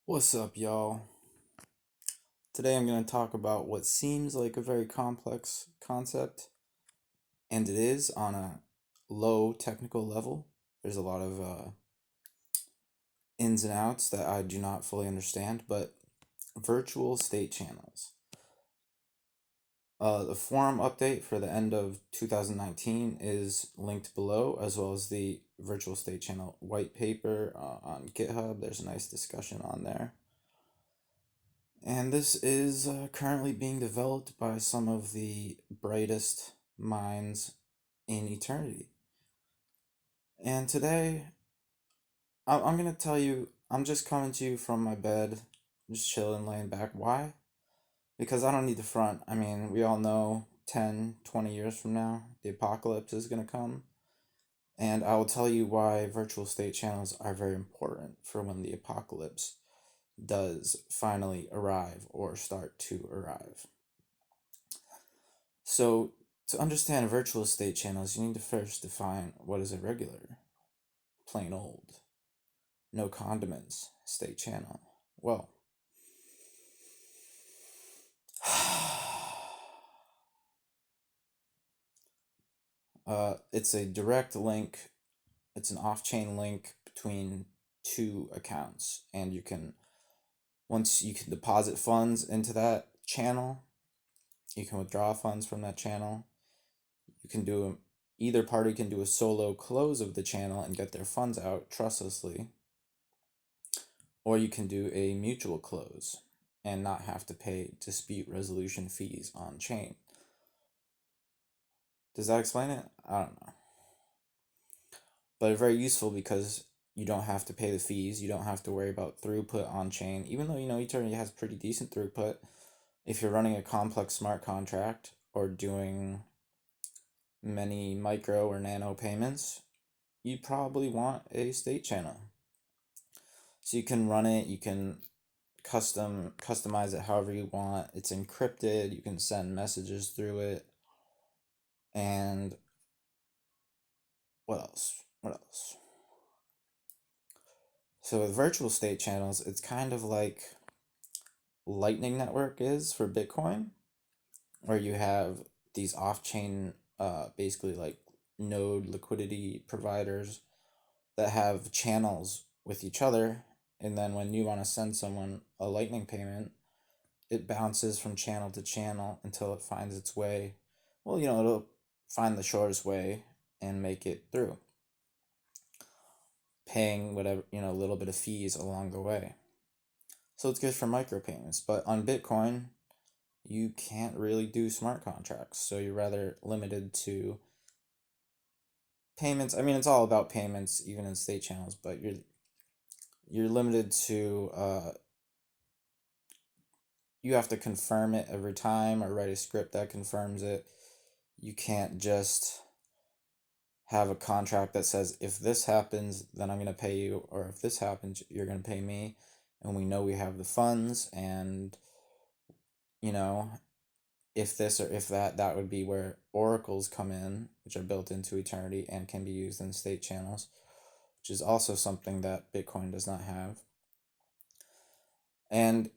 What's up, y'all? Today I'm going to talk about what seems like a very complex concept, and it is on a low technical level. There's a lot of ins and outs that I do not fully understand, but virtual state channels. The forum update for the end of 2019 is linked below, as well as the virtual state channel white paper on GitHub. There's a nice discussion on there. And this is currently being developed by some of the brightest minds in eternity. And today, I'm going to tell you, I'm just coming to you from my bed, just chilling, laying back. Why? Because I don't need the front. I mean, we all know 10, 20 years from now, the apocalypse is going to come. And I will tell you why virtual state channels are very important for when the apocalypse does finally arrive or start to arrive. So, to understand virtual state channels, you need to first define what is a regular, plain old, no condiments state channel. Well, it's a direct link, it's an off chain link between two accounts, and once you can deposit funds into that channel, you can withdraw funds from that channel. You can do either party can do a solo close of the channel and get their funds out trustlessly, or you can do a mutual close and not have to pay dispute resolution fees on chain. Does that explain it? I don't know. But it's very useful because you don't have to pay the fees, you don't have to worry about throughput on chain, even though Eternity has pretty decent throughput. If you're running a complex smart contract or doing many micro or nano payments, you probably want a state channel. So you can run it, you can customize it however you want. It's encrypted, you can send messages through it. And what else? What else? So with virtual state channels, it's kind of like Lightning Network is for Bitcoin, where you have these off-chain, basically like node liquidity providers that have channels with each other, and then when you want to send someone a Lightning payment, it bounces from channel to channel until it finds its way. Well, it'll find the shortest way and make it through, paying whatever, a little bit of fees along the way. So it's good for micropayments. But on Bitcoin, you can't really do smart contracts. So you're rather limited to payments. I mean, it's all about payments, even in state channels, but you're limited to you have to confirm it every time or write a script that confirms it. You can't just have a contract that says if this happens then I'm going to pay you, or if this happens you're going to pay me, and we know we have the funds, and you know if this or if that, that would be where oracles come in, which are built into eternity and can be used in state channels, which is also something that Bitcoin does not have. And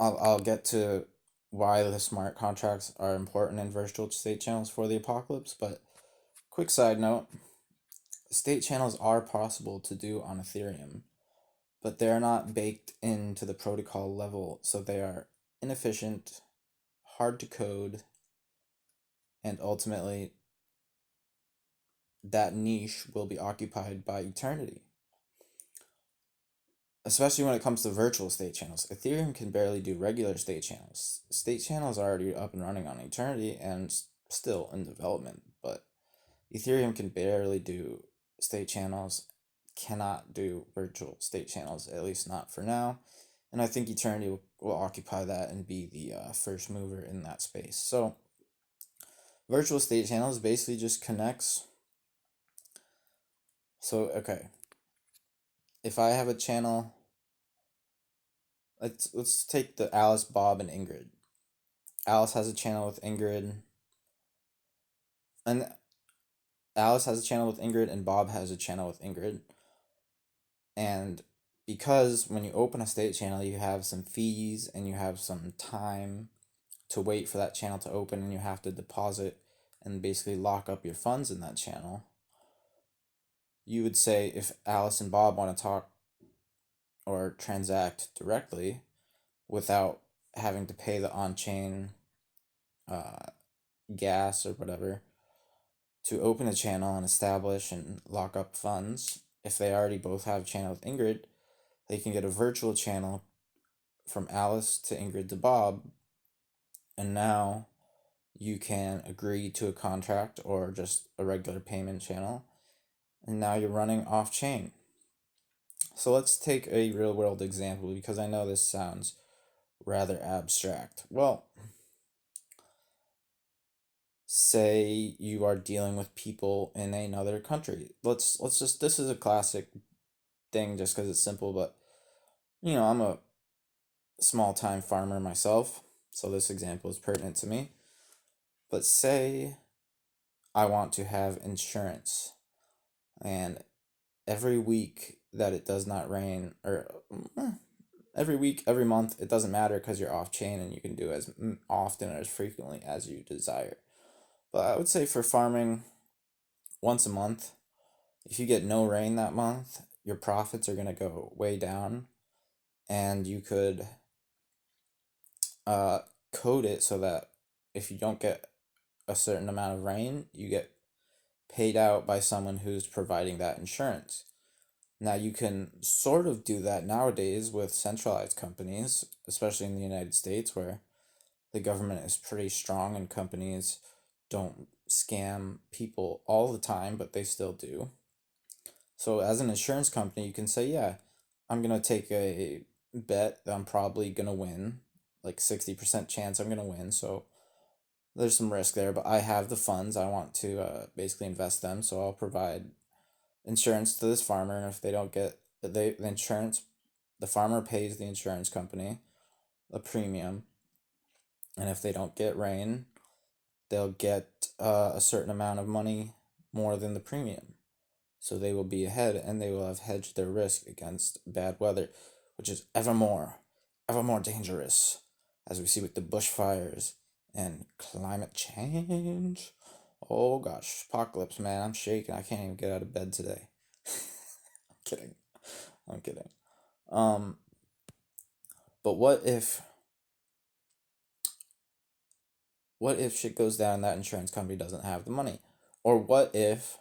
I'll get to why the smart contracts are important in virtual state channels for the apocalypse, but quick side note, state channels are possible to do on Ethereum, but they're not baked into the protocol level, so they are inefficient, hard to code, and ultimately that niche will be occupied by eternity. Especially when it comes to virtual state channels. Ethereum can barely do regular state channels. State channels are already up and running on eternity and still in development, but Ethereum can barely do state channels, cannot do virtual state channels, at least not for now. And I think Eternity will occupy that and be the first mover in that space. So, virtual state channels basically just connects. So, okay, if I have a channel, let's take the Alice, Bob, and Ingrid. Alice has a channel with Ingrid, and Alice has a channel with Ingrid, and Bob has a channel with Ingrid. And because when you open a state channel, you have some fees and you have some time to wait for that channel to open, and you have to deposit and basically lock up your funds in that channel. You would say if Alice and Bob want to talk or transact directly without having to pay the on chain uh, gas or whatever to open a channel and establish and lock up funds, if they already both have a channel with Ingrid, they can get a virtual channel from Alice to Ingrid to Bob, and now you can agree to a contract or just a regular payment channel, and now you're running off chain. So let's take a real world example because I know this sounds rather abstract. Well, say you are dealing with people in another country. Let's just, this is a classic thing just because it's simple, but I'm a small time farmer myself, so this example is pertinent to me. But say I want to have insurance, and every week that it does not rain, or every week, every month, it doesn't matter because you're off chain and you can do as often or as frequently as you desire. But I would say for farming, once a month, if you get no rain that month, your profits are going to go way down, and you could uh, code it so that if you don't get a certain amount of rain, you get paid out by someone who's providing that insurance. Now, you can sort of do that nowadays with centralized companies, especially in the United States, where the government is pretty strong and companies don't scam people all the time, but they still do. So, as an insurance company, you can say, yeah, I'm going to take a bet that I'm probably going to win, like 60% chance I'm going to win. So, there's some risk there, but I have the funds. I want to basically invest them. So, I'll provide insurance to this farmer. And if they don't get the insurance, the farmer pays the insurance company a premium. And if they don't get rain, they'll get a certain amount of money more than the premium. So they will be ahead and they will have hedged their risk against bad weather, which is ever more dangerous, as we see with the bushfires and climate change. Oh gosh, apocalypse, man, I'm shaking. I can't even get out of bed today. I'm kidding. I'm kidding. Um, but what if shit goes down and that insurance company doesn't have the money? Or what if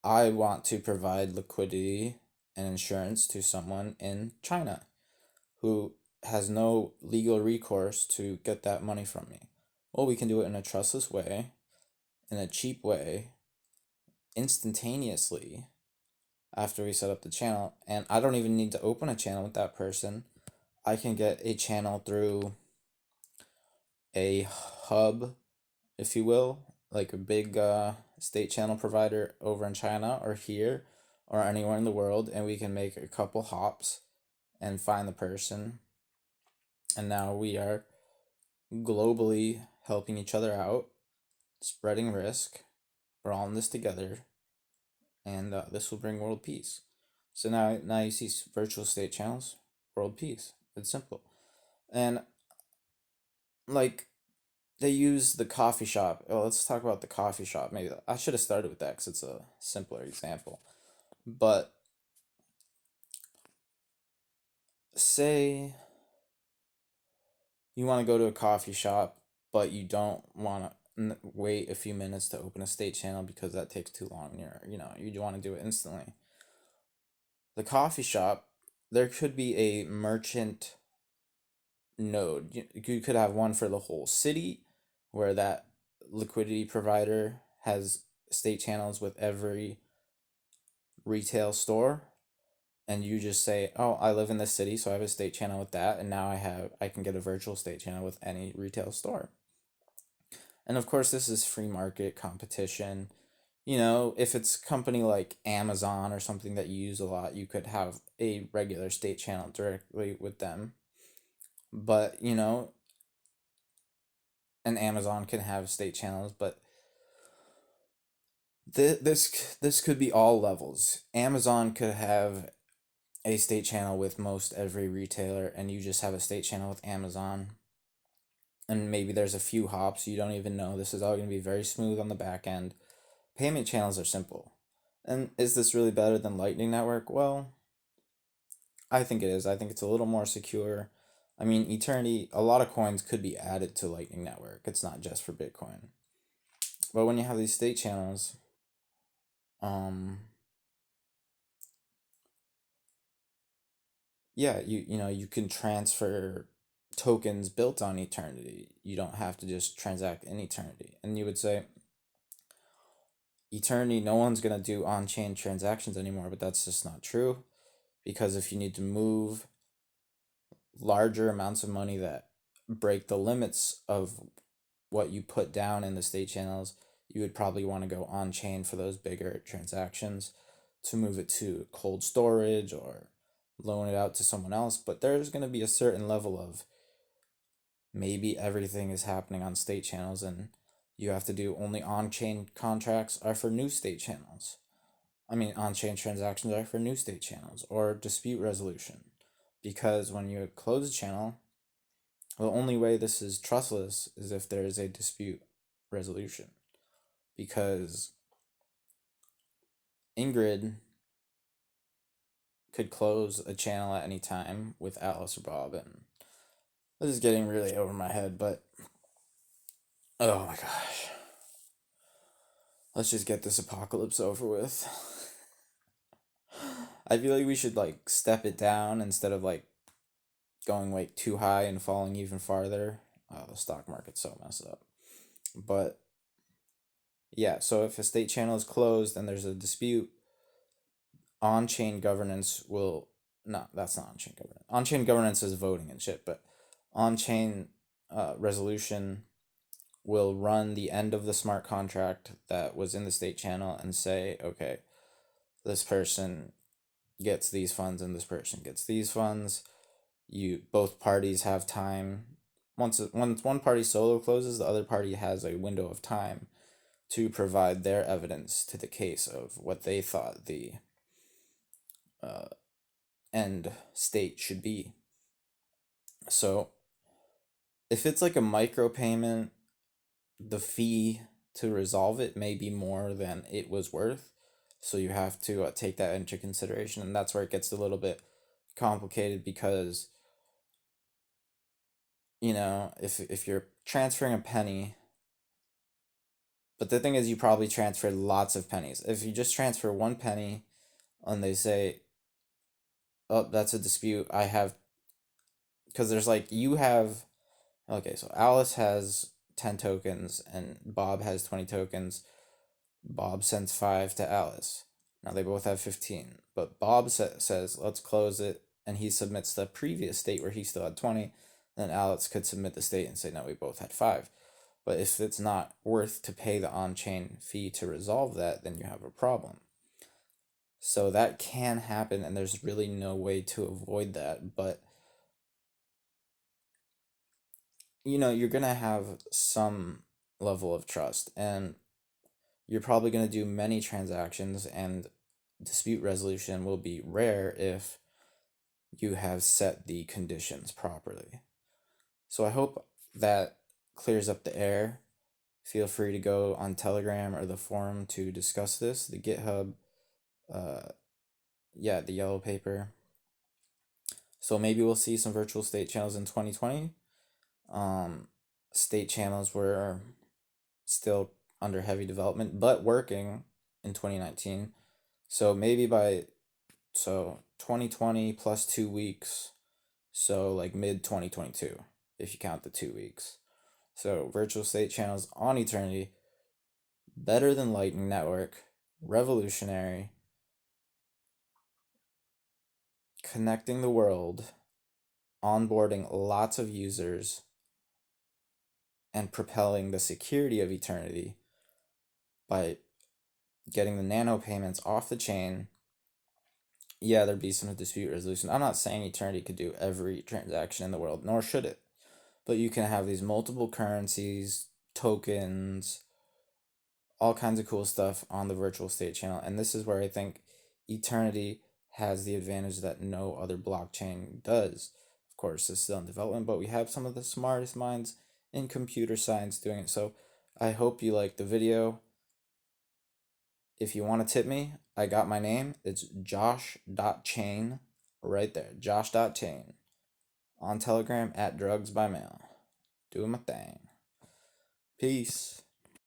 I want to provide liquidity and insurance to someone in China who has no legal recourse to get that money from me? Well, we can do it in a trustless way, in a cheap way, instantaneously after we set up the channel. And I don't even need to open a channel with that person. I can get a channel through a hub, if you will, like a big state channel provider over in China or here or anywhere in the world, and we can make a couple hops and find the person. And now we are globally helping each other out, spreading risk. We're all in this together, and this will bring world peace. So now you see virtual state channels, world peace. It's simple, and like they use the coffee shop. Oh, let's talk about the coffee shop. Maybe I should have started with that because it's a simpler example. But say you want to go to a coffee shop, but you don't want to wait a few minutes to open a state channel because that takes too long. You want to do it instantly. The coffee shop, there could be a merchant node. You could have one for the whole city, where that liquidity provider has state channels with every retail store, and you just say, "Oh, I live in this city, so I have a state channel with that, and now I can get a virtual state channel with any retail store." And of course, this is free market competition. If it's a company like Amazon or something that you use a lot, you could have a regular state channel directly with them. But, and Amazon can have state channels, but this could be all levels. Amazon could have a state channel with most every retailer, and you just have a state channel with Amazon, and maybe there's a few hops you don't even know. This is all going to be very smooth on the back end. Payment channels are simple. And is this really better than Lightning Network? Well, I think it is. I think it's a little more secure. I mean, Eternity, a lot of coins could be added to Lightning Network. It's not just for Bitcoin. But when you have these state channels, um, yeah, you can transfer tokens built on Eternity. You don't have to just transact in Eternity. And you would say, Eternity, no one's gonna do on-chain transactions anymore, but that's just not true. Because if you need to move larger amounts of money that break the limits of what you put down in the state channels, you would probably want to go on chain for those bigger transactions to move it to cold storage or loan it out to someone else. But there's going to be a certain level of maybe everything is happening on state channels, and you have to do only on chain contracts are for new state channels. I mean, on chain transactions are for new state channels or dispute resolution. Because when you close a channel, the only way this is trustless is if there is a dispute resolution. Because Ingrid could close a channel at any time with Alice or Bob, and this is getting really over my head, but oh my gosh. Let's just get this apocalypse over with. I feel like we should like step it down instead of like going like too high and falling even farther. The stock market's so messed up. But yeah, so if a state channel is closed and there's a dispute, on chain governance will. No, that's not on chain governance. On chain governance is voting and shit, but on chain resolution will run the end of the smart contract that was in the state channel and say, okay, this person gets these funds and this person gets these funds. You both parties have time. Once one party solo closes, the other party has a window of time to provide their evidence to the case of what they thought the uh, end state should be. So if it's like a micropayment, the fee to resolve it may be more than it was worth. So you have to take that into consideration, and that's where it gets a little bit complicated because if you're transferring a penny, but the thing is you probably transferred lots of pennies. If you just transfer one penny and they say, oh, that's a dispute, I have, because there's like you have, okay, so Alice has 10 tokens and Bob has 20 tokens. Bob sends 5 to Alice. Now they both have 15. But Bob says, let's close it. And he submits the previous state where he still had 20. Then Alice could submit the state and say, no, we both had 5. But if it's not worth to pay the on chain fee to resolve that, then you have a problem. So that can happen, and there's really no way to avoid that. But you're going to have some level of trust, and you're probably going to do many transactions, and dispute resolution will be rare if you have set the conditions properly. So I hope that clears up the air. Feel free to go on Telegram or the forum to discuss this. The GitHub, uh, yeah, the yellow paper. So maybe we'll see some virtual state channels in 2020. State channels were still under heavy development, but working in 2019. So maybe by 2020 plus 2 weeks, so like mid 2022, if you count the 2 weeks. So virtual state channels on Eternity, better than Lightning Network, revolutionary, connecting the world, onboarding lots of users, and propelling the security of Eternity by getting the nano payments off the chain. Yeah, there'd be some dispute resolution. I'm not saying Eternity could do every transaction in the world, nor should it. But you can have these multiple currencies, tokens, all kinds of cool stuff on the virtual state channel. And this is where I think Eternity has the advantage that no other blockchain does. Of course, it's still in development, but we have some of the smartest minds in computer science doing it. So I hope you like the video. If you want to tip me, I got my name. It's josh.chain right there. Josh.chain on Telegram at drugs by mail. Doing my thing. Peace.